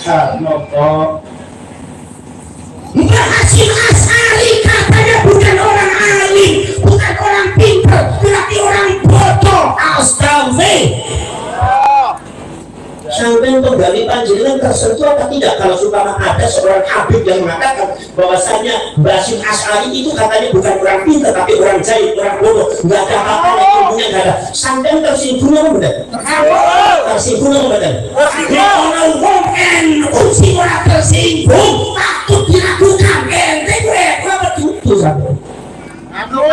Subhanallah. Mbah Hasyim Asy'ari katanya bukan orang alim, bukan orang pintar, tetapi orang bodoh. Astagfirullah. Sampai kembali panjenengan tersentuh apa tidak kalau supaya ada seorang habib yang mengatakan bahwasanya Mbah Hasyim Asy'ari itu katanya bukan orang pintar tapi orang jahil, orang bodoh, nggak ada apa-apa, ilmunya nggak ada. Sampai tersinggung apa benar? Tersinggung apa benar? Kalau wong NU sih orang tersinggung takut dilakukan ente gue apa tuh sampai? Aduh,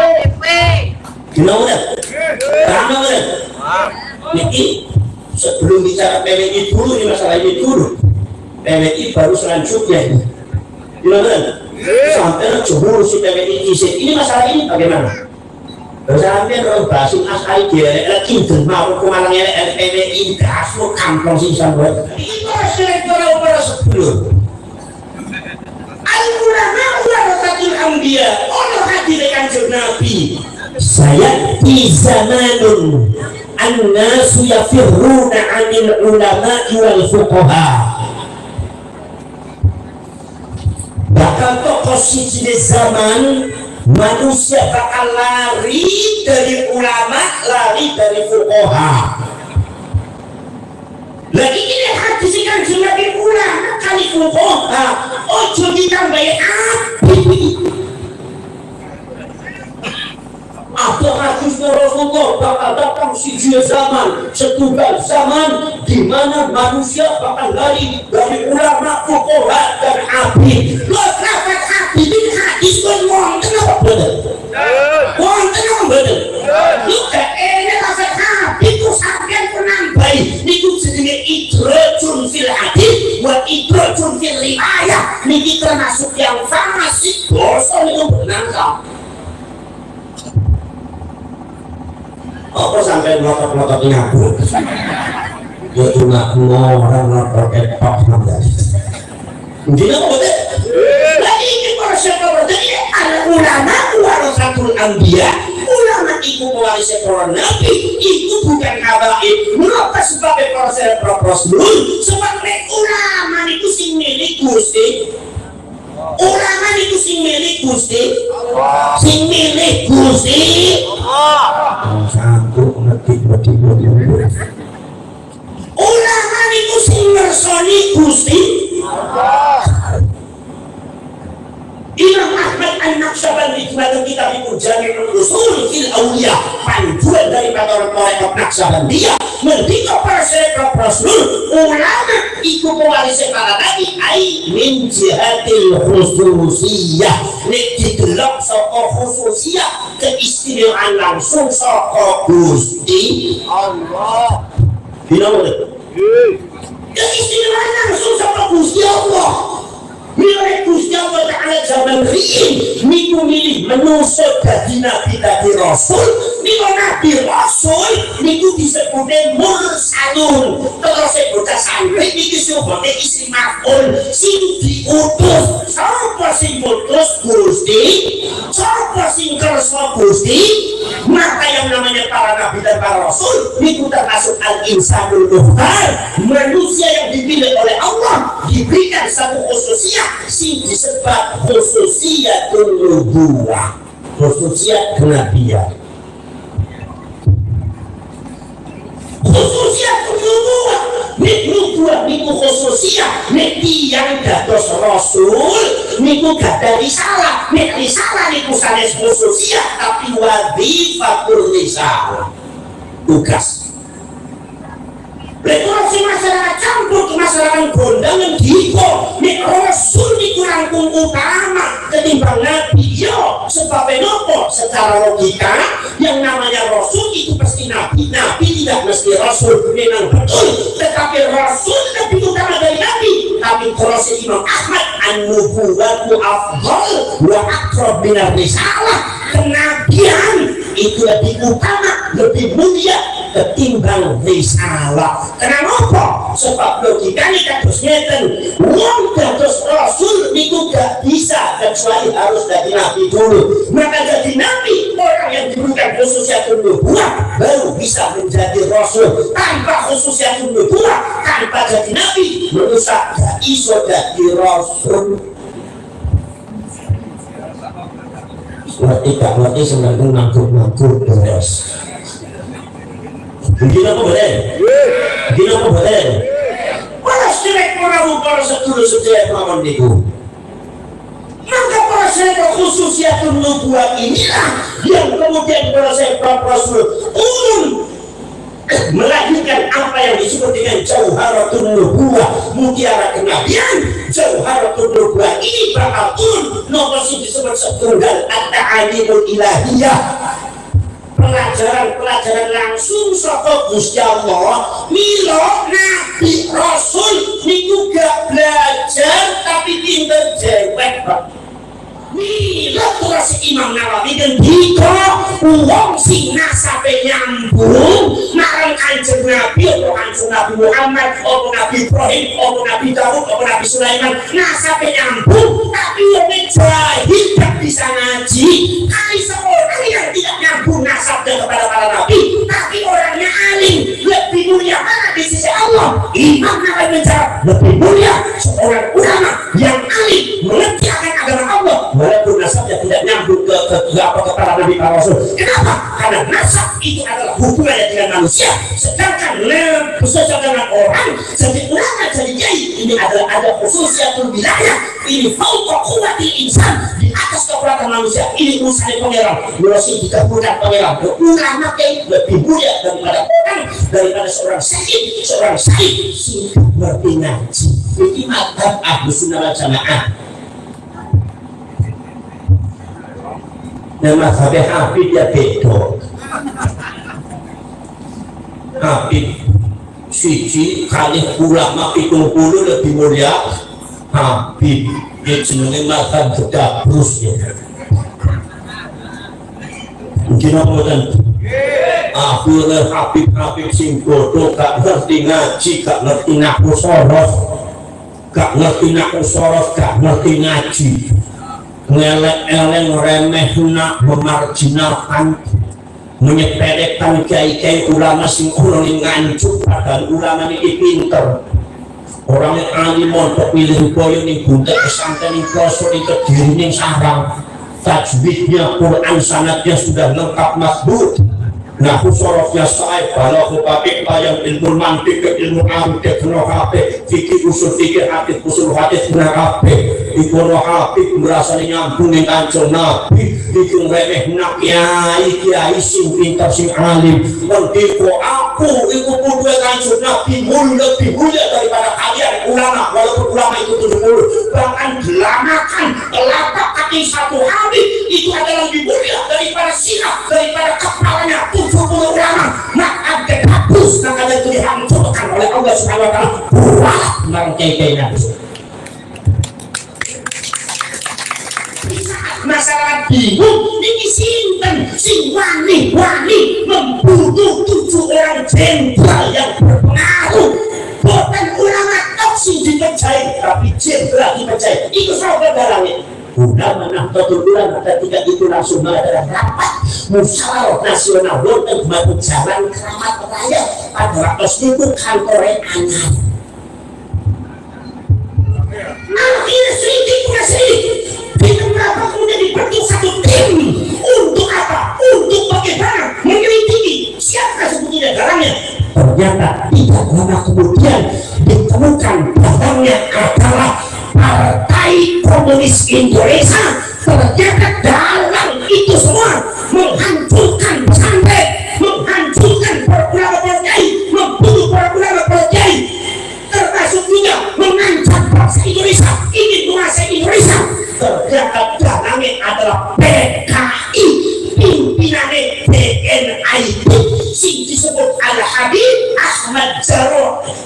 kenapa? Kenapa? Niki sebelum bicara PWI dulu, ini masalah ini dulu. PWI baru selanjutnya ini. Gimana? Sampai jumur si PWI ini masalah ini bagaimana? Sampai orang Mbah Hasyim Asy'ari dia kinten mau kemalangnya PWI dasmu kampung sing sampai. Itu selektor para sebelum. Al-ulama warasatul anbiya. Ono hadir Kanjeng Nabi. Saya di zamanun an-nasu yafirruna 'anil ulama'i wal fuqaha. Bakal tokoh siji zaman manusia bakal lari dari ulama, lari dari fuqaha. Lagi ini hadis Kanjeng Nabi ulama kali fuqaha. Ojo ditambahi api. Ada hadisnya Rasulullah bakal datang siji zaman, setunggal zaman di mana manusia bakal lari dari ulama, fuqaha dan abid. Lo lafaz abid ini hadis kon wonten apa bener? Wonten apa bener? Lu gak enak lafaz abid ku sampean ku nambahi niku jenenge idrajun fil hadis wa idrajun fil riwayah. Niki termasuk yang fasik dosa niku benar. Apa sampai ngotot-ngotot ngaku? Ya cuma orang ngotot etok namanya. Jadi apa betul? Lagi ini proses apa betul? Al-ulama warasatul anbiya. Ulama itu mewarisi para nabi. Itu bukan habaib. Mengapa sebagai proses prosedur? Sebab ulama itu sing milik Gusti. Ulama itu sing milik Gusti. Sing milik Gusti. Ulama itu sing ngersoni Gusti. Imam Ahmad An-Naqsyabandi dalam kitab Jami'ul Ushul fil Awliya, panduan daripada orang tarekat Naqsyabandiyah, mendika para rasul ulama itu mewarisi para nabi ai min jihatil khususiyah. Nek didelok saka khususiyah keistimewaan langsung saka Gusti Allah. Gimana? Keistimewaan langsung saka Gusti Allah. Milik Gusti Allah Ta'ala zaman riyin niku milih menusuk dadi nabi dadi rasul. Niku nabi rasul niku disebutnya mursalun. Terus bocah santri niki disebutnya isim maf'ul sing diutus. Sapa sing utus Gusti? Sapa sing kersa Gusti? Maka yang namanya para nabi dan para rasul niku termasuk al-insanul mukhtar, manusia yang dipilih oleh Allah, diberikan satu khususiyah sing disebut khususiyatul nubuwah, khususiyat kenabian. Khususiyatul nubuwah niku khususiyah nek tiyang dados rasul niku gak dari salah. Nek risalah niku sanes khususiyah tapi wadhifatul risalah tugas. Betul sih masyarakat campur ke masyarakat kondangan gitu. Nek rasul niku langkung utama ketimbang nabi. Yo, sebabnya nopo? Secara logika yang namanya rasul itu pasti nabi. Nabi tidak mesti rasul, memang betul. Tetapi rasul lebih utama dari nabi. Tapi proses Imam Ahmad an-nubuwatu afdal wa aqrab minar risalah. Kenabian itu lebih utama, lebih mulia ketimbang risalah. Kenapa? Sebab logikanya kados ngeten, wong dados rasul niku gak bisa kecuali harus dari nabi dulu. Maka jadi nabi orang yang diberikan khususiyatun nubuwah baru bisa menjadi rasul. Tanpa khususiyatun nubuwah, tanpa jadi nabi, manusia gak iso jadi rasul. Ngerti gak ngerti senang nganggur beres. Begini apa boleh? Begini apa boleh? Para sedek orang para sedulur sedaya mawon niku. Maka para sedek khususiyatun nubuwah inilah yang kemudian para sedek rasul turun melahirkan apa yang disebut dengan jauharatun nubuwah, mutiara kenabian. Jauharatun nubuwah ini bakal turun nomor sing disebut setunggal at-ta'alimul ilahiyah, pelajaran langsung saka Gusti Allah. Mila nabi rasul niku gak belajar tapi pinter jewek. Mila terus Imam Nawawi ngendika wong sing nasabe nyambung marang Kanjeng Nabi, apa Kanjeng Nabi Muhammad, apa Nabi Ibrahim, apa Nabi Daud, apa Nabi Sulaiman, nasabe nyambung tapi wong jahil gak bisa ngaji. Hai seorang yang tidak nyambung nasabnya kepada para nabi tapi orangnya alim, lebih mulia mana di sisi Allah? Imam Nawawi menjawab, lebih mulia seorang ulama yang alim mengerti akan agama Allah walaupun nasabnya tidak nyambung ke para nabi para rasul. Kenapa? Karena nasab itu adalah hubungannya dengan manusia, sedangkan khususnya dengan orang. Jadi ulama, jadi kiai ini adalah ada khususiatul wilayah, ini fauqa quwwatil insan, di atas kekuatan manusia. Ini urusan pangeran, masih dikabulkan pangeran. Ulama kiai lebih mulia daripada orang, daripada seorang syekh sing ngerti ngaji. Ini madzhab Ahlus Sunnah wal Jamaah. Dan mazhabnya Habib ya beda. Habib siji kali ulama 70 lebih mulia. Habib dia jenenge mazhab Gedabrus ya. Mungkin apa kan? Akhirnya Habib sing bodoh, gak ngerti ngaji, gak ngerti nahwu sorof, gak ngerti ngaji, ngelek-eleng, remeh, nak memarjinalkan, menyepelekan kiai-kiai ulama sing ulama ngancuk, padahal ulama ini pinter. Orang yang alim montok pilih boyo ning buntet pesantren ning kloso ning Kediri ning Sarang, tajwidnya Quran sanadnya sudah lengkap masbut. Nah, sorofnya sahih, balagh pakai bayang ilmu mantik ke ilmu arti kena hati, fikih usul fikih hadis usul hadis kena hati. Ikono hati merasa nyambung dengan Kanjeng Nabi, iku remeh nak kiai sing pintar sing alim. Mendiko aku iku kudu Kanjeng Nabi lebih mulia daripada kalian ulama, walaupun ulama itu 70. Bahkan gelanakan telapak kaki satu habib itu adalah lebih mulia daripada sinap, daripada kepalanya 70 ulama. Maka Gedabrus yang ada itu dihancurkan oleh Allah Subhanahu wa taala. Buah barang kiai-kiainya. Masalah bingung ini sinten sing wani membunuh 7 orang jenderal yang berpengaruh. Bukan ulama tok sing dipercaya, tapi jenderal dipercaya. Itu sahabat barangnya. Ulama Nahdlatul Ulama ketika itu langsung mengadakan rapat musyawarah nasional wonten batu jalan Keramat Raya pada waktu itu kantornya anyar. Akhirnya sedikit punya sedikit. Kenapa kemudian dibentuk satu tim? Untuk apa? Untuk bagaimana menyelidiki siapa sebetulnya dalangnya? Ternyata tidak lama kemudian ditemukan dalangnya adalah Partai Komunis Indonesia. Ternyata dalang itu semua menghancurkan pesantren, menghancurkan para ulama kiai, membunuh para ulama kiai, termasuk juga mengancam bangsa Indonesia, ingin menguasai Indonesia. Ternyata dalangnya adalah PKI, pimpinannya DNIP, sing disebut Al-Habib Ahmad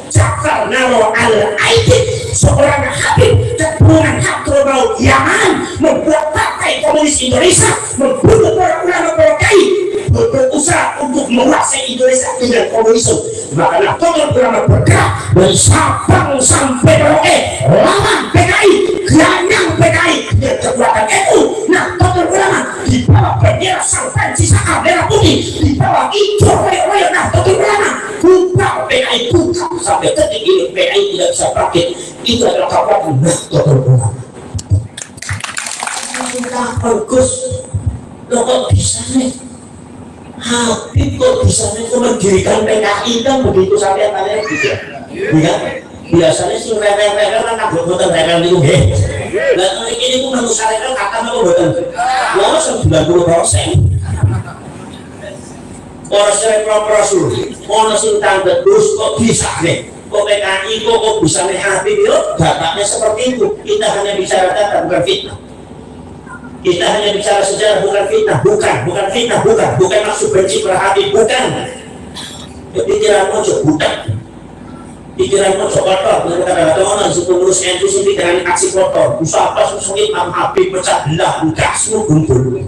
Ja'far Naro Al-Aidid, seorang Habib keturunan Hadramaut Yaman, membuat Partai Komunis Indonesia, membunuh para ulama kiai, berusaha untuk menguasai Indonesia dengan komunisme. Maka Nahdlatul Ulama bergerak dari Sabang sampai Merauke, lawan PKI, ganyang PKI, dan kekuatan NU. Nahdlatul Ulama di bawah bendera sang Pancasila merah putih, di bawah hijau royong Nahdlatul Ulama, buka PKI buka sampai detik ini PKI tidak bisa bangkit. Itu adalah kekuatan Nahdlatul Ulama. Bagus, lo kok bisa nih? Habib kok bisa nih mendirikan PKI kan begitu sampai kalian gitu ya? Biasanya sih rewel-rewel kan nggak buatan rewel itu deh. Nah ini tuh manusia rewel kata apa buatan? Lalu 90%. Orang proposal, orang sintang terus kok bisa nih? Kok PKI kok bisa nih Habib itu? Datanya seperti itu. Kita hanya bicara data bukan fitnah. Kita hanya bicara sejarah bukan fitnah, bukan fitnah, bukan maksud benci terhadap bukan. Pikiran mojo bukan. Pikiran mojo kotor. Kata-kata orang sepengurus NU sih pikiran aksi kotor. Usaha apa susungin Imam Habib pecah belah, buka semua kumpul.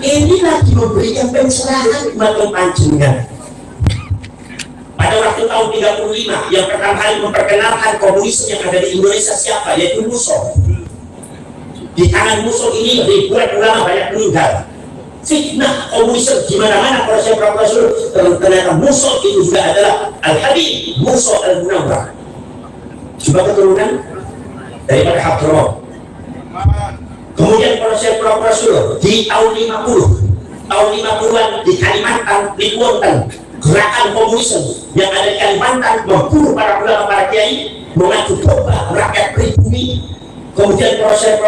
Ini lagi memberikan pencerahan umat panjenengan. Pada waktu tahun 35 yang pertama kali memperkenalkan komunisme yang ada di Indonesia siapa? Yaitu Musso. Di tangan musuh ini ribuan ulama banyak meninggal. Fitnah komunisme di mana-mana profesor ternyata musuh itu juga adalah Al-Habib Musso Al-Munawwar. Coba keturunan daripada Habdurrahman. Kemudian profesor di tahun 50-an di Kalimantan dibuatkan gerakan komunisme yang ada di Kalimantan membunuh para ulama, para kiai, mengadu domba rakyat pribumi. Kemudian proses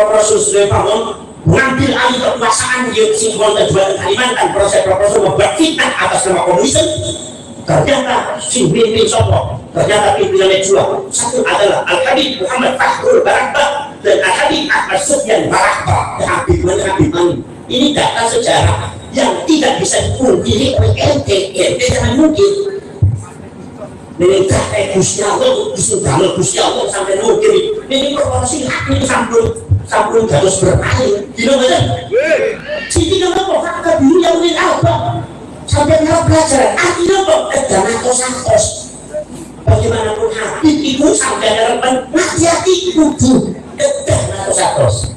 sudah bangun mengambil alih kekuasaan di simbol kedua Kalimantan. Proses membuat fitnah atas nama komunisme. Ternyata si pimpin sopok, ternyata pimpinannya dua. Satu adalah Al-Habib Muhammad Fakhrul Barakbah dan Al-Habib Ahmad Sufyan Barakbah. Habib ini data sejarah yang tidak bisa dipungkiri oleh ente jangan mungkin. Ini kata Gusti Allah, Gusti Allah sampai mungkin ini proporsi hak ini sampun harus berpaling. Gila betul? Sini nama kok fakta dulu yang ini apa? Sampai nggak pelajaran. Artinya kok dan atau santos. Bagaimanapun Habib itu sampai harapan hati-hati kudu dan atau santos.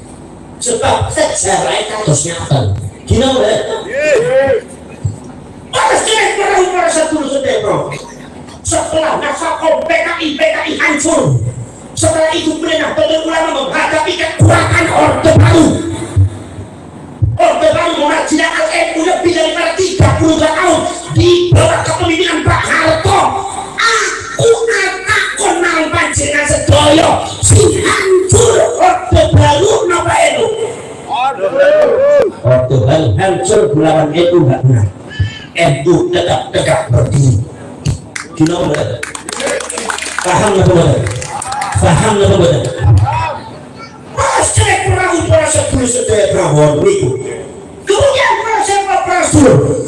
Sebab sejarah itu harus nyata. Gila betul? Pada sejarah para satu sudah setelah nafakoh PKI hancur, setelah itu benar Nahdlatul Ulama menghadapi kekuatan Orde Baru. Orde Baru mengajarkan NU lebih daripada 30 tahun di bawah kepemimpinan Pak Harto. Aku akan nang panjenengan sedaya si hancur Orde Baru napa NU. Orde Baru hancur melawan NU enggak benar. NU tetap tegak berdiri. Gino benar, paham nggak benar? Paham nggak benar? Pasca perahu para sebelum setelah perahu itu, kemudian proses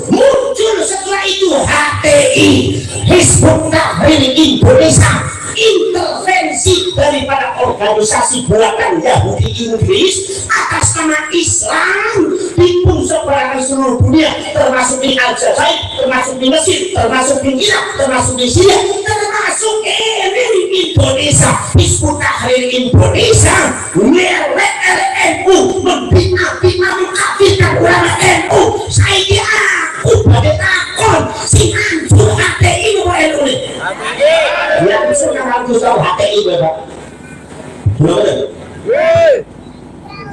muncul setelah itu HTI, Hizbut Tahrir Indonesia, intervensi daripada organisasi buatan Yahudi Inggris atas nama Islam dipun sebarang seluruh dunia, termasuk di Aljazair, termasuk di Mesir, termasuk di Irak, termasuk di Syria, termasuk di Indonesia. Hizbut Tahrir Indonesia melek NU, membina mengkafirkan ulama NU. Saya aku pada takon si hancur HTI NU ini. Yang sudah harus tahu HTI Bapak.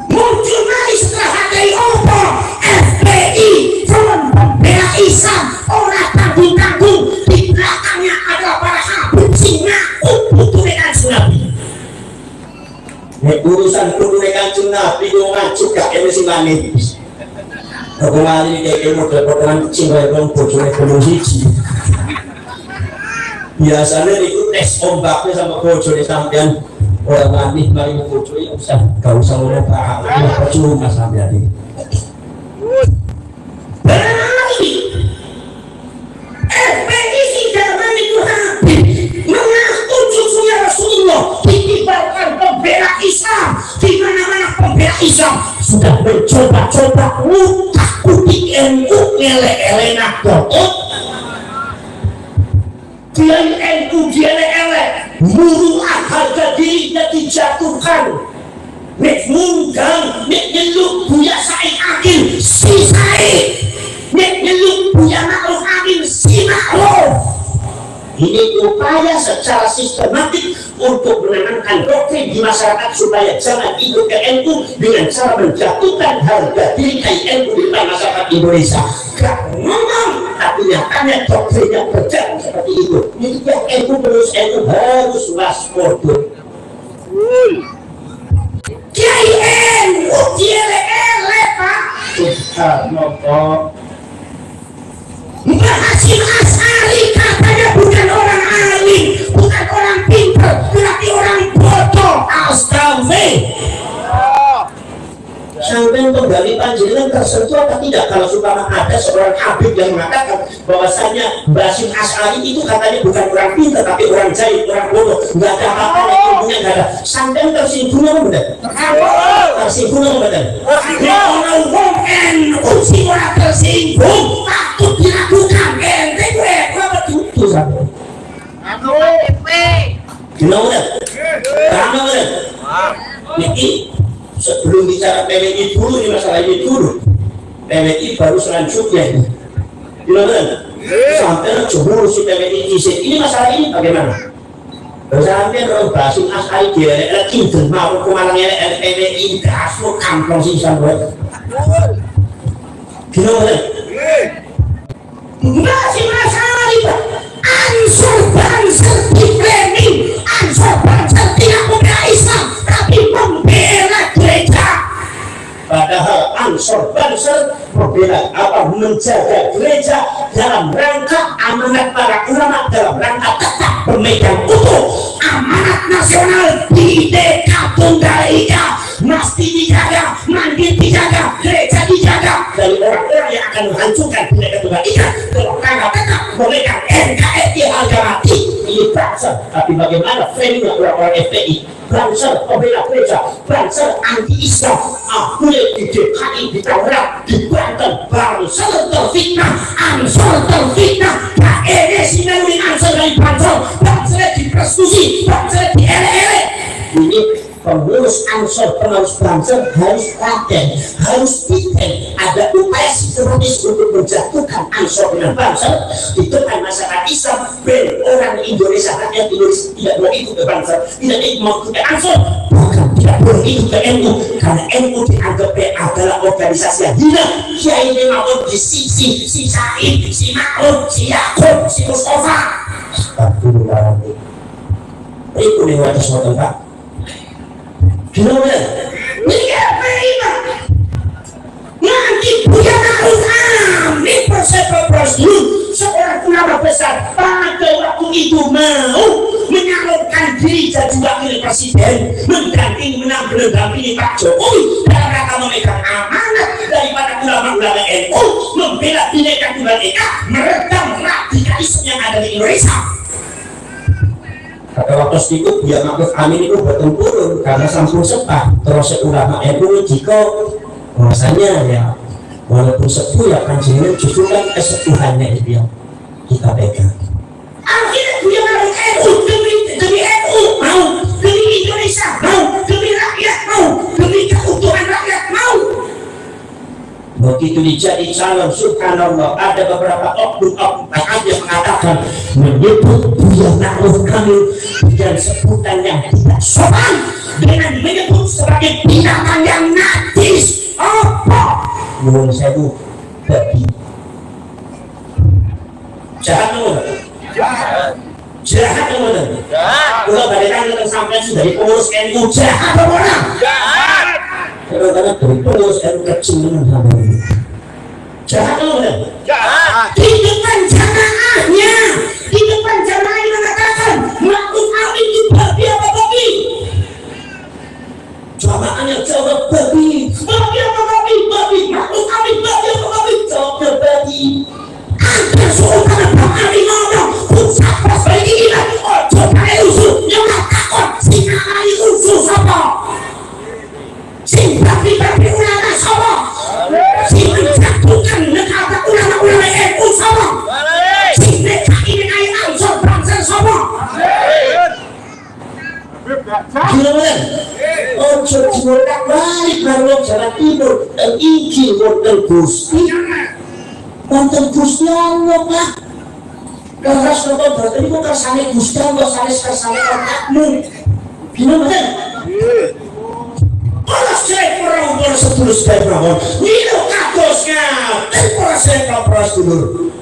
Muncul lagi setelah HTI apa? FPI, Front Pembela Islam, orang tanggung-tanggung. Di belakangnya adalah para Habib Singa, butuh Kanjeng Nabi. Urusan butuh Kanjeng Nabi itu ngajuk gak emisi manis. Aku ngali kayak model potongan kecil kayak orang bojone gunung hiji. Biasanya itu tes ombaknya sama bojone sampean orang manis mari bojone gak usah ngomong apa percuma sampean ini. Berarti FPI zaman itu Habib mengaku cucunya Rasulullah dikibarkan pembela Islam di mana-mana. Pembela Islam sudah mencoba-coba utak-utik NU ngele-ele Nahdlatul. Kiai NU ngele-ele, muruah harga dirinya dijatuhkan. nek munggang nek nyeluk Buya Said Akil si Said, nek nyeluk Buya Ma'ruf Amin si Ma'ruf. Ini upaya secara sistematik untuk menanamkan doktrin di masyarakat supaya jangan ikut ke NU dengan cara menjatuhkan harga diri NU di depan masyarakat Indonesia. Gak ngomong, tapi nyatanya doktrinnya berjalan seperti itu. Ini yang NU terus NU harus waspada. Kiai NU diele-ele Pak. Subhanallah. Mbah Hasyim Asy'ari katanya bukan orang alim, bukan orang pintar, tapi orang bodoh. Astagfirullah. Sampai kembali panjenengan tersentuh apa tidak kalau supaya ada seorang Habib yang mengatakan bahwasanya Mbah Hasyim Asy'ari itu katanya bukan orang pintar tapi orang jahil, orang bodoh, nggak ada apa-apa, ilmunya nggak ada. Sampai tersinggung apa benar? Tersinggung apa benar? Orang wong NU sing ora tersinggung patut dilakukan. Ente gue apa tuh sampai? Aku TP. Gimana? Gimana? Niki sebelum bicara PWI dulu, ini masalah ini dulu. PWI baru selanjutnya. Gimana? Sampai jumur si PWI ini masalah ini bagaimana? Sampai orang Basim Asy'ari dia lagi mau kemalangnya PWI dasmu kampung sih sampai. Gimana? Basim Asy'ari ansur bangsa diklaim, ansur bangsa tidak membela Islam tapi membela gereja. Padahal ansur bangsa membela apa? Menjaga gereja dalam rangka amanat para ulama, dalam rangka tetap bermegang utuh amanat nasional Bhinneka Tunggal Ika, mesti dijaga, mandiri dijaga, gereja dijaga dari orang-orang yang akan menghancurkan Bhinneka Tunggal Ika dalam rangka tetap memegang NKRI harga mati. Ini bangsa, tapi bagaimana framing orang-orang FPI? Bangsa pembela gereja, bangsa anti-Islam, boleh di DKI, di Tangerang, di Banten, bangsa terfitnah, ansor terfitnah, ini sinawin ansor dari bangsa di prostitusi, bangsa di ele-ele. Ini pengurus ansor, pengurus bangsa harus paten, harus detail. Ada upaya sistematis untuk menjatuhkan ansor dengan bangsa di depan masyarakat Islam. Ben orang Indonesia, rakyat Indonesia tidak boleh ikut ke bangsa, tidak mau ikut ke ansor, bahkan tidak boleh ikut ke NU karena NU dianggap adalah organisasi yang hina. Kiai ini mau di si Said, si Ma'ruf, si Yakub, si Mustafa. Astagfirullahaladzim. Itu lewat semua tempat. Gimana? Ini apa ini? Nanti Buya Ma'ruf Amin seorang ulama besar pada waktu itu mau menyalurkan diri jadi wakil presiden, mendampingi Pak Jokowi dalam rangka memegang amanat daripada ulama-ulama NU, membela Bhinneka Tunggal Ika, meredam radikalisme yang ada di Indonesia. Pada waktu itu Buya Ma'ruf Amin itu bertempur karena sampun sepah terus ulama NU jika bahwasanya ya walaupun sepuh ya panjenengan justru kan kesepuhannya itu yang kita pegang. Akhirnya Buya Ma'ruf NU demi NU mau, demi Indonesia mau, demi rakyat mau, demi keutuhan rakyat mau. Begitu dijadi calon, subhanallah, ada beberapa oknum yang mengatakan menyebut Buya Ma'ruf Amin dengan sebutan yang tidak sopan, dengan menyebut sebagai binatang yang najis. Apa? Nyuwun sewu babi. Jahat teman. Jahat teman. Kalau balikan tentang sampai sudah di pengurus NU jahat teman. Jahat. Kalau karena dari pengurus NU kecil sama ini. Jahat teman. Jahat. Di depan jamaahnya, di depan jamaahnya mengatakan Ma'ruf Amin itu babi apa babi? Jamaahnya jawab babi. Babi apa babi? Babi. Ma'ruf Amin babi apa babi? Jawabnya babi. Ada seorang Bang Amin ngomong pusat pas bayi ini ojo kaya usul yang takut si kaya usul sama si babi-babi ulama sama si menjatuhkan negara ulama-ulama NU sama si mereka ini kaya ansor bangsa sama. Gimana? Ojo dibolak balik marang Jawa Timur dan iki wonten Gusti Allah Pak. Terus nonton berarti itu kersane Gusti Allah kersane otakmu. Gimana Mas? Kalau saya perang kalau setulus saya perang nino kakosnya dan kalau saya perang dulu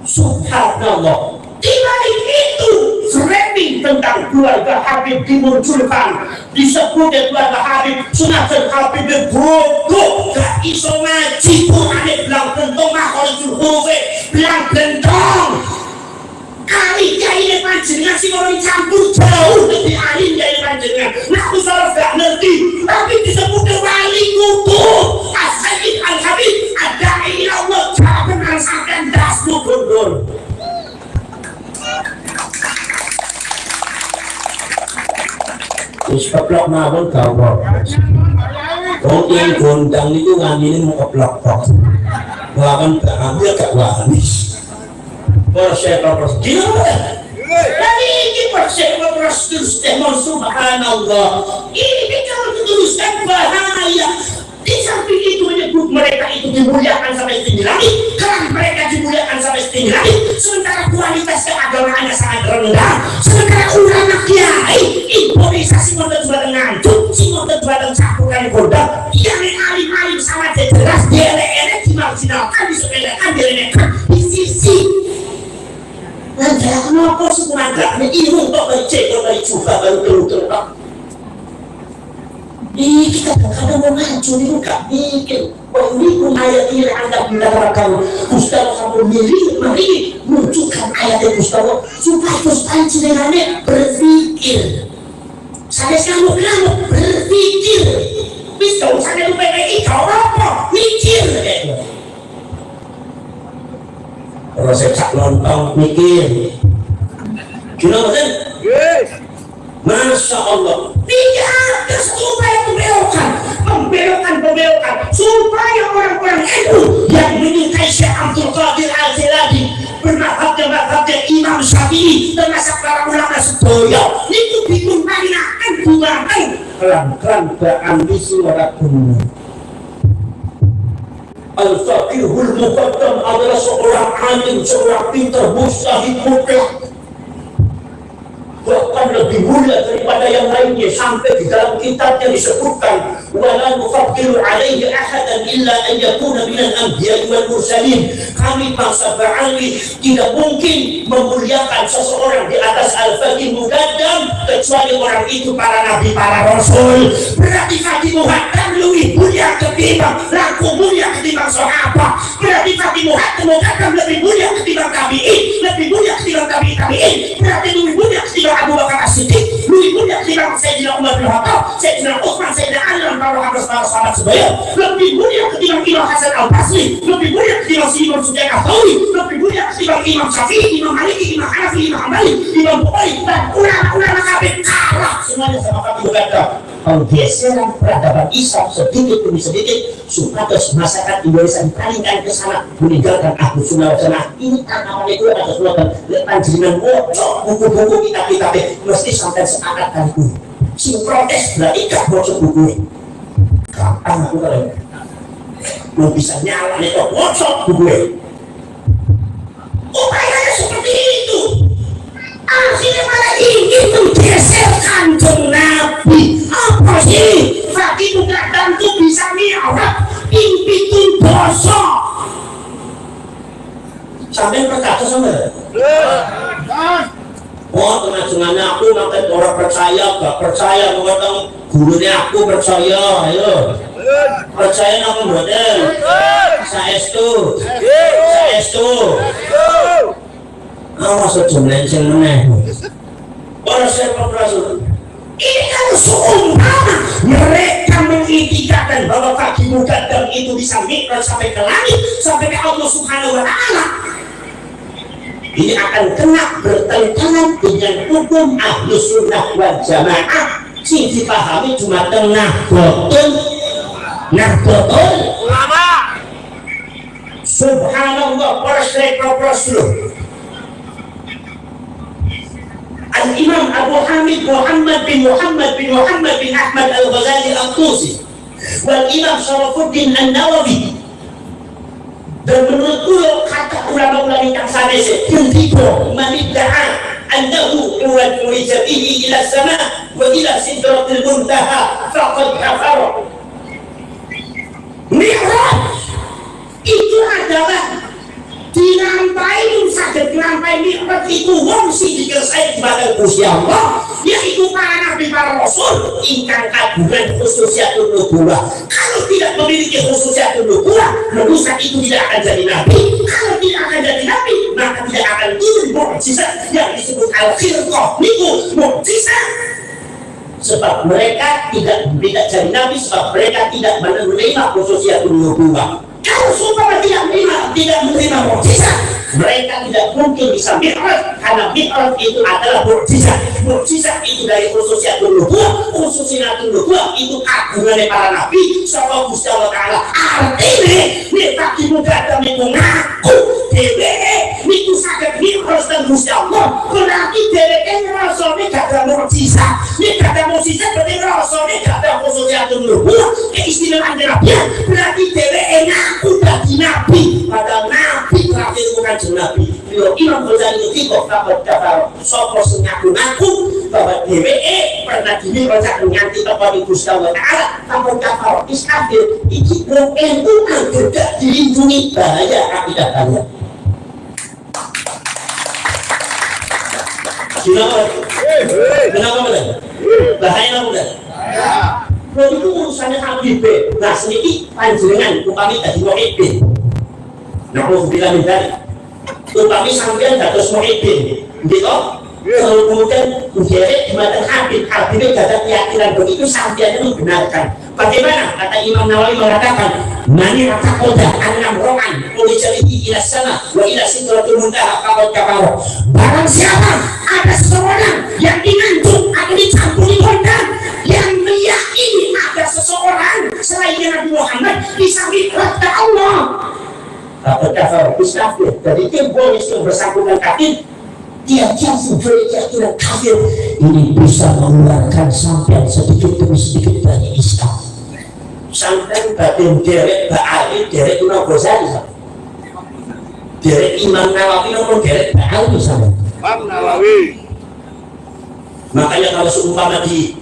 subhanallah dibalik itu framing tentang keluarga Habib dimunculkan disebut keluarga Habib sunatan Habib bodoh gak iso ngaji Qur'ane belang bentong makhluk huruf belang bentong kali kaya panjenengan sih orang campur jauh lebih alim dari panjenengan nah aku salah gak ngerti tapi disebut wali kutub As-Sayyid Al-Habib ada Allah cara menangsakan dasmu gondol wis keplok mawon gawok wong yang gondang itu ngaminin mau keplok kok lawan gak ambil gak wanis persepsi gimana? Tapi ini persepsi terus subhanallah. Ini kalau dituliskan bahaya. Di samping itu menyebut mereka itu dimuliakan sampai setinggi langit, karena mereka dimuliakan sampai setinggi langit. Sementara kualitas keagamaannya sangat rendah. Sementara ulama kiai Indonesia si mau terjual ngantuk, si mau terjual campurkan kodam, yang alim-alim sangat jelas dia dimarginalkan, disepelekan, direnekkan di sisi. Nanti kenapa sebenarnya ini untuk becek dari juga baru terus ini kita kadang mau maju ini gak mikir pemimpin ayat ini anda bilang Gustawa kamu mari munculkan ayat Gustawa supaya panjenengannya berpikir saya kamu berpikir bisa usahanya lu PPI kau apa mikir kalau saya cak lontong mikir gimana kan? Masya Allah tidak ada supaya membelokkan supaya orang-orang itu yang menyukai Syekh Abdul Qadir Al-Jilani bermadhabnya Imam Syafi'i termasuk para ulama sedoyo itu bingung marinakan buangan kelan-kelan berambisi walaupun Al-Faqihul Muqaddam adalah seorang alim, seorang pintar, mustahid mutlak bahkan lebih mulia daripada yang lainnya sampai di dalam kitabnya disebutkan wala nufaddilu alaihi ahadan illa an yakuna minal anbiya'i wal mursalin kami bangsa Ba'ali tidak mungkin memuliakan seseorang di atas al-faqih muqaddam kecuali orang itu para nabi, para rasul berarti Faqih Muqaddam lebih mulia ketimbang laku mulia ketimbang sahabat berarti Faqih Muqaddam lebih mulia ketimbang tabi'in lebih mulia ketimbang tabi'in berarti lebih mulia ketimbang Abu Bakar As-Siddiq lebih mulia ketimbang Sayyidina Umar bin Khattab Sayyidina Utsman Sayyidina Ali dan para sahabat sebaya lebih mulia ketimbang Imam Hasan Al-Basri lebih mulia ketimbang Imam Sufyan Ats-Tsauri lebih mulia ketimbang Imam Syafi'i Imam Maliki Imam Hanafi Imam Hambali Imam Bukhari dan ulama-ulama kabeh kalah semuanya sama Faqih Muqaddam penggeseran peradaban Islam sedikit demi sedikit supaya masyarakat Indonesia dipalingkan ke sana meninggalkan Ahlus Sunnah wal Jamaah ini namanya itu ada slogan panjenengan ngocok buku-buku kitab-kitab mesti sampai sepakat kali ini si protes berarti gak ngocok buku gampang aku kalau mau bisa nyala nih kok ngocok buku upayanya seperti itu akhirnya malah ingin menggeser kanjeng Nabi apa sih Faqih Muqaddam itu bisa mi'rab pimpin bosok sampai berkata sama oh teman-temannya aku nanti orang percaya gak percaya mengatakan gurunya aku percaya ayo percaya nama model saya itu awas jumlah yang meneh orang siapa Rasul ini kalau seumpama mereka mengiktikkan bahwa Faqih Muqaddam itu bisa mi'raj sampai ke langit sampai ke Allah Subhanahu wa Ta'ala ini akan kena bertentangan dengan hukum Ahlus Sunnah wal Jamaah sing dipahami cuma tengah betul ulama subhanallah Rasul Al-Imam Abu Hamid Muhammad bin Ahmad Al-Ghazali Al-Tusi wal Imam Syarafuddin An-Nawawi. Dan menurut kata ulama-ulama yang sanese kuntibo manidda'a annahu huwa mujabihi ila sama wa ila sidratil muntaha faqad kafara. Mi'raj itu adalah dilampaui saged dilampaui nikmat itu wong sing dikersai kepada Gusti Allah, yaitu para nabi para rasul ingkang kagungan khususiatun nubuwah. Kalau tidak memiliki khususiatun nubuwah, manusia itu tidak akan jadi nabi. Kalau tidak akan jadi nabi, maka tidak akan turun mukjizat yang disebut al-khirqah niku mukjizat. Sebab mereka tidak jadi nabi, sebab mereka tidak menerima khususiatun nubuwah. Kalau sumpah tidak menerima mukjizat, mereka tidak mungkin bisa mi'raj, karena mi'raj itu adalah mukjizat. Mukjizat itu dari khususiatun nubuwah, khususiatun nubuwah itu agungannya para nabi sallallahu Gusti Allah taala. Artine nek tak dimudah niku ngaku dheweke niku saged mi'raj ten Gusti Allah, berarti dheweke rasane gak ada mukjizat. Nek gak ada mukjizat berarti rasane gak ada khususiatun nubuwah, keistimewaan nabi, berarti dheweke ngaku dadi nabi. Padahal nabi terakhir bukan nabi. Imam Ghazali itu dapat kafar sapa sing ngaku bahwa dheweke pernah dimiraj nganti tekan Gusti Allah taala tanpa kafar is kafir. Iki wong NU angger gak dilindungi bahaya akidah kalian. Kenapa boleh? Bahaya apa boleh? Kalau itu urusannya Habib. Nah sedikit panjenengan upami dadi mu'ibin. Nah kalau bilang dari upami sampean dados mu'ibin gitu. Kalau kemudian menjadi jumatan Habibnya gak ada keyakinan begitu, sampean itu benarkan. Bagaimana? Kata Imam Nawawi mengatakan mani ratakoda anam ro'an ulijalihi ila sana wa ila sidratul muntaha faqad kafara. Barang siapa ada seseorang yang dingantung atau dicampuri kondang yang meyakini ada seseorang selain Nabi Muhammad bisa mi'raj ke Allah, faqad kafara. Kafir. Jadi timbul yang bersangkutan kafir, dia jatuh dari keyakinan kafir. Ini bisa mengeluarkan sampai sedikit demi sedikit dari Islam. Sampai batin derek Ba'ali, derek Imam Ghazali, derek Imam Nawawi, nomor derek Ba'ali sama Imam Nawawi. Makanya kalau seumpama di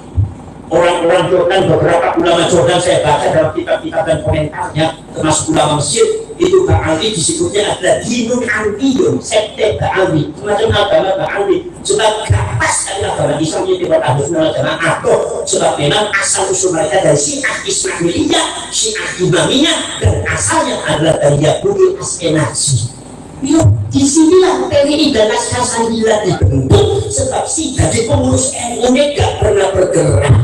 orang-orang Jordan, beberapa ulama Jordan saya baca dalam kitab-kitab dan komentarnya, termasuk ulama Mesir, itu Ba'ali disebutnya adalah dinun antiyun, sekte Ba'ali, semacam agama Ba'ali. Sebab pas dari agama Islam itu buat Ahlus Sunnah wal Jamaah, sebab memang asal usul mereka dari Syiah Ismailiyah, Syiah Imamiyah, dan asalnya adalah dari Yahudi Askenazi. Di sinilah PWI dan Hasaniyah dibentuk, sebab si jadi pengurus NU gak pernah bergerak.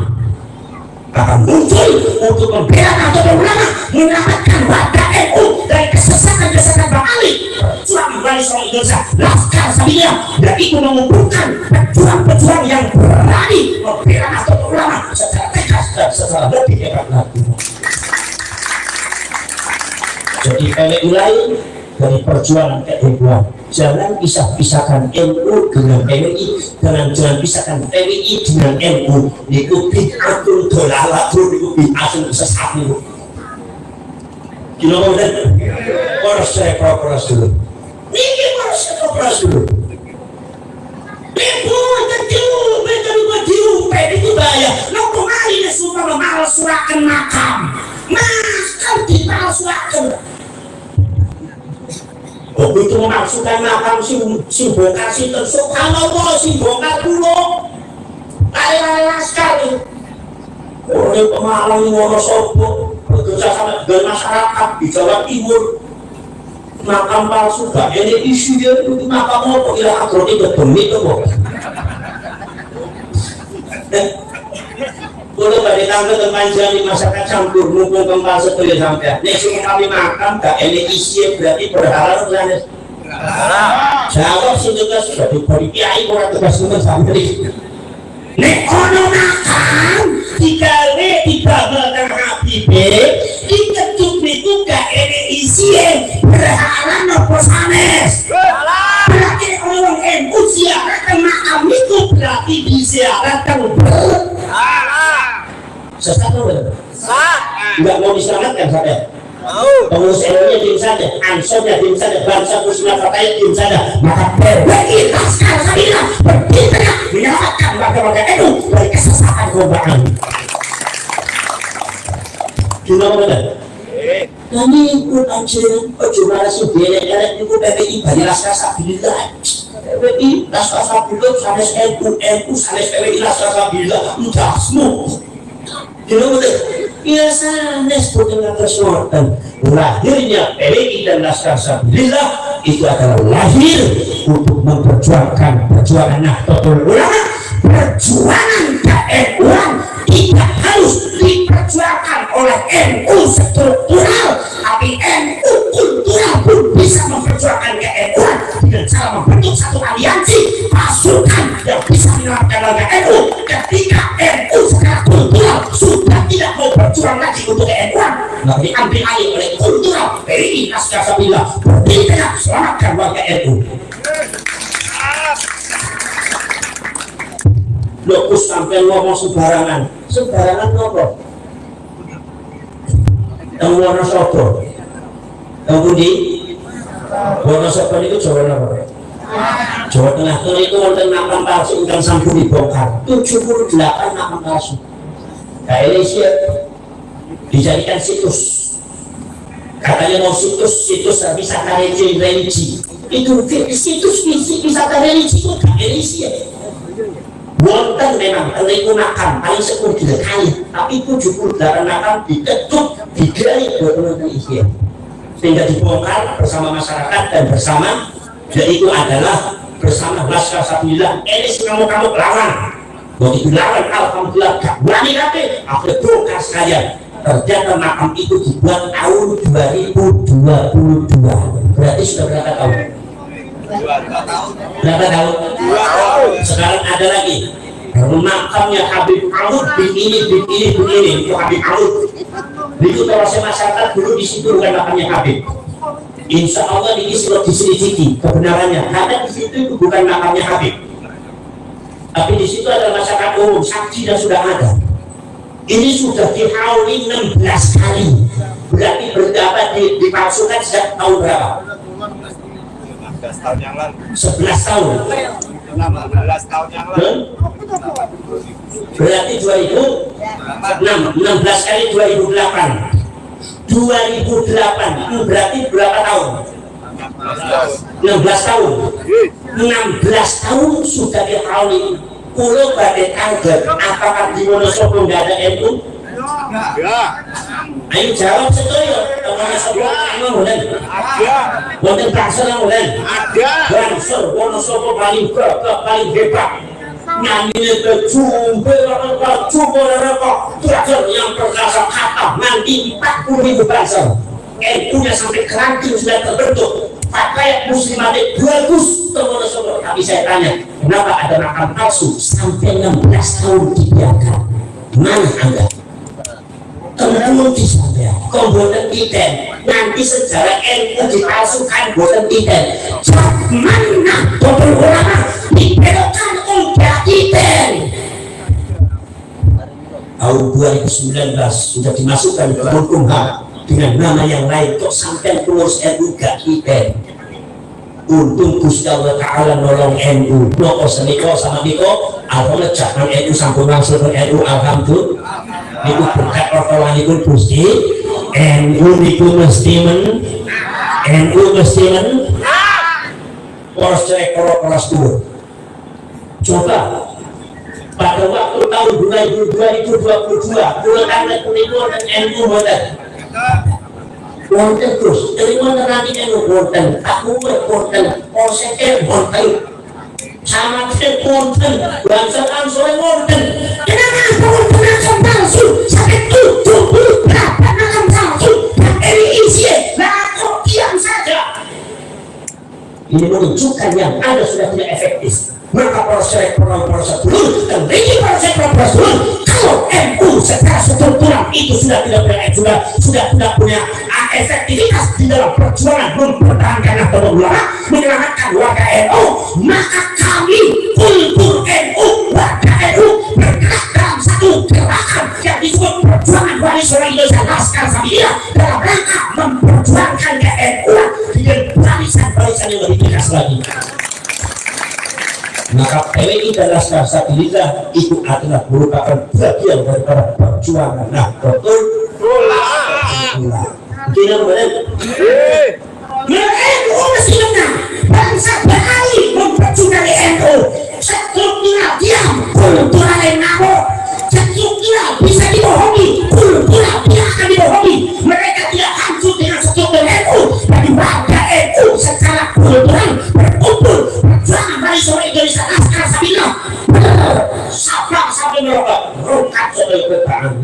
Akan muncul untuk membela atau ulama menyelamatkan wadah NU dari kesesatan Ba'ali. Perjuangan Bani Seluruh Indonesia, Laskar Sabilillah, dan itu mengumpulkan pejuang-pejuang yang berani membela atau ulama secara tegas dan secara lebih hebat lagi. Jadi PWI lain dari perjuangan keilmuan. Jangan pisah-pisahkan NU dengan PWI, jangan pisahkan PWI dengan NU. Itu bid'atun dhalalatun, itu bid'atun sesat itu. Gila kemudian harus saya koperas dulu. Ini harus saya koperas dulu. Ibu diumpet itu bahaya. Nopo hari ini suka memalsuakan makam. Makam dipalsuakan. Begitu memasukkan makam si bongkar si tersuk, kalau si bongkar dulu ayah sekali oleh Pemalang Wonosobo bekerja sama dengan masyarakat di Jawa Timur. Makam palsu gak ini isu dia itu makam apa kira agroti kedemi itu kok boleh bagi tangga terpanjang di masyarakat campur mumpung kempal setuju sampai nek sing kami makam gak ini isi berarti berharap sana jawab sih juga sudah diberi kiai orang tugas untuk santri nek ono makam digawe dibabalkan Habibe diketuk itu gak ini isi berharap nopo sanes berarti orang NU siapkan makam itu berarti disiaratkan sesat loh. Enggak mau diselamatkan saja. Pengurus NU-nya diam saja, Ansor-nya diam saja, bangsa muslim Fatayat diam saja. Maka PBI Laskar Sabila bertindak menyelamatkan warga-warga NU dari kesesatan kelompok. Gimana benar? Kami ikut anjuran cuma sendiri itu PBI bagi Laskar Sabila. PBI Laskar Sabila sanes NU sanes PBI Laskar Sabila entah semua. Gimana benar? Ya sanes bukan kesuatan. Lahirnya PBI dan Laskar Sabila itu adalah lahir untuk memperjuangkan perjuangan Nahdlatul Ulama. Perjuangan keNU-an tidak harus diperjuangkan oleh NU struktural, tapi NU kultural pun bisa memperjuangkan keNU-an dengan cara membentuk satu aliansi pasukan yang bisa menyelamatkan warga NU. Ketika NU secara kultural sudah tidak mau berjuang lagi untuk keNU-an, maka diambil alih oleh kultural PBI Laskar Sabila bertindak selamatkan warga NU. Lokus sampai ngomong sembarangan ngopo? Yang Wonosobo, yang Budi, Wonosobo itu Jawa Tengah. Jawa Tengah itu wonten makam palsu ingkang sampun dibongkar 78 makam palsu. Indonesia dijadikan situs. Katanya mau situs wisata religi. Itu situs wisata religi itu Indonesia. Wonten memang terikunakan paling 10 kali, tapi 78 makam diketuk digali buat Indonesia sehingga dibongkar bersama masyarakat dan bersama, yaitu adalah bersama Laskar Sabila. Ini kamu lawan, begitu lawan alhamdulillah gak berani kate, aku bongkar sekalian. Ternyata makam itu dibuat tahun 2022, berarti sudah berapa tahun? Berapa tahun? Sekarang ada lagi makamnya Habib Aud begini itu Habib Aud itu terasa masyarakat dulu di situ bukan makamnya Habib. Insya Allah ini sudah diselidiki kebenarannya karena di situ itu bukan makamnya Habib, tapi di situ ada masyarakat umum, saksi dan sudah ada. Ini sudah dihauli 16 kali, berarti berdapat dipalsukan sejak tahun berapa? 11 tahun yang lalu. 11 tahun. 16 tahun yang lalu. Berarti 16 kali 2008. 2008 berarti berapa tahun? 16 tahun. 16 tahun sudah dihauli. Pulau badai kaget, apakah di Wonosobo nggak ada NU? Ayo jawab setuju. Wonosobo emang boleh? Ada. Boleh Tangsel yang boleh? Ada. Tangsel Wonosobo paling gagah, paling hebat. Nyanyinya kecumbe, rokok, Tangsel yang perkasa kata nanti 40.000 Tangsel. NU-nya sampai keranting sudah terbentuk. Pakaian muslimat bagus Wonosobo. Tapi saya tanya, kenapa ada makam palsu sampai 16 tahun dibiarkan? Mana Anda? Teman-teman di sana, komponen titen. Nanti sejarah NU dipalsukan komponen titen. Mana Nahdlatul Ulama dibelokkan oleh titen? Tahun 2019 sudah dimasukkan ke hukum HAM dengan nama yang lain, kok sampai pengurus NU gak titen. Untung Gusti Allah Ta'ala nolong NU. Noko seniko sama niko alhamdulillah jangan NU sampun langsung ke NU alhamdulillah. Niku berkat pertolongan niku Gusti NU niku mesti poros dulu. Coba pada waktu tahun 2022 bulan niku NU modal wonten terus, terima nanti NU wonten, aku wonten, polsek wonten, sama wonten, bangsa Ansor wonten. Kenapa wonten makam palsu sampai 78 makam palsu dan isi? Lah kok diam saja? Ini menunjukkan yang ada sudah tidak efektif. Maka polsek dulu dan ini polsek dulu. Kalau NU secara struktural itu sudah tidak punya efektivitas di dalam perjuangan mempertahankan Nahdlatul Ulama, menyelamatkan warga NU, maka kami kultur NU yang lebih tegas lagi. Maka PWI dan Laskar Sabilillah itu adalah merupakan bagian daripada perjuangan. Nah, betul. Kira benar. NU mesti menang. Bangsa beralih memperjuangkan NU. Struktural diam, kultural yang ngamuk. Struktural bisa dibohongi, kultural tidak akan dibohongi. Mereka tidak hancur dengan struktural NU, tapi warga NU secara kultural berkumpul berjuang dari seluruh Indonesia. Laskar Sabilillah bersama sampai merokok, rungkat sampai bertahan.